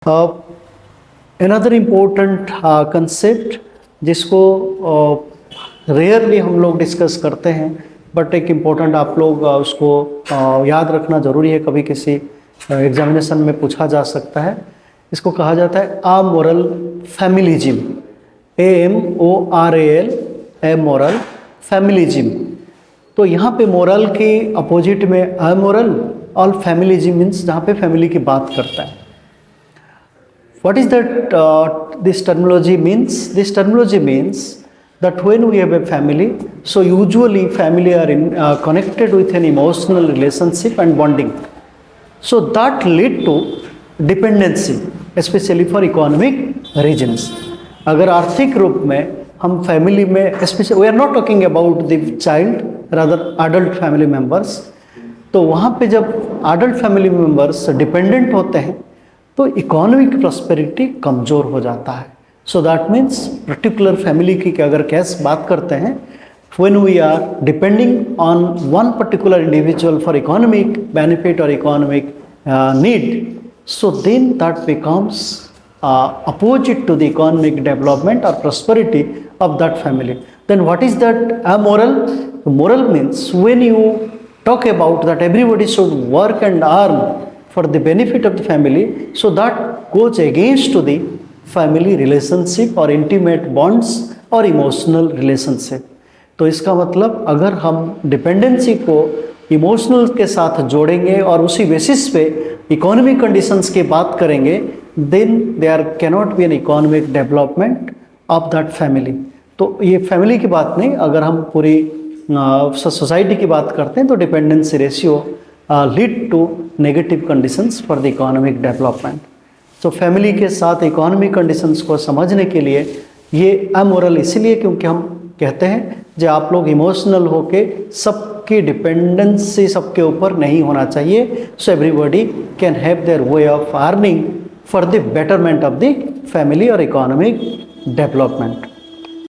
Another important concept जिसको rarely हम लोग डिस्कस करते हैं, बट एक इम्पोर्टेंट आप लोग उसको याद रखना ज़रूरी है, कभी किसी एग्जामिनेशन में पूछा जा सकता है। इसको कहा जाता है अमोरल फैमिलिज्म, AMORAL, अमोरल फैमिलिज्म। तो यहाँ पे मोरल के अपोजिट में अमोरल और फैमिलिज्म मीन्स जहाँ पे फैमिली की बात करता है। What is that this terminology means? This terminology means that when we have a family, so usually family are connected with an emotional relationship and bonding. So that lead to dependency, especially for economic reasons. अगर आर्थिक रूप में हम family में, especially we are not talking about the child, rather adult family members, तो वहाँ पे जब adult family members डिपेंडेंट होते हैं तो इकोनॉमिक प्रॉस्पेरिटी कमज़ोर हो जाता है। So that means particular family की अगर केस बात करते हैं, when we are depending on one particular individual for economic benefit और economic need, so then that becomes opposite to the economic development और prosperity of that family. Then what is that amoral? Moral means when you talk about that everybody should work and earn for the benefit of the family, so that goes against to the family relationship or intimate bonds or emotional relationship। तो इसका मतलब अगर हम dependency को emotional के साथ जोड़ेंगे और उसी बेसिस पे इकोनॉमिक कंडीशंस की बात करेंगे, then there cannot be an economic development of that family. तो ये फैमिली की बात नहीं, अगर हम पूरी सोसाइटी की बात करते हैं तो dependency ratio lead to negative conditions for the economic development. तो फैमिली के साथ इकोनॉमिक कंडीशंस को समझने के लिए ये अमोरल इसलिए क्योंकि हम कहते हैं जो आप लोग इमोशनल होके सबकी डिपेंडेंसी सबके ऊपर नहीं होना चाहिए। So everybody can have their way of earning for the betterment of the family और इकोनॉमिक डेवलपमेंट।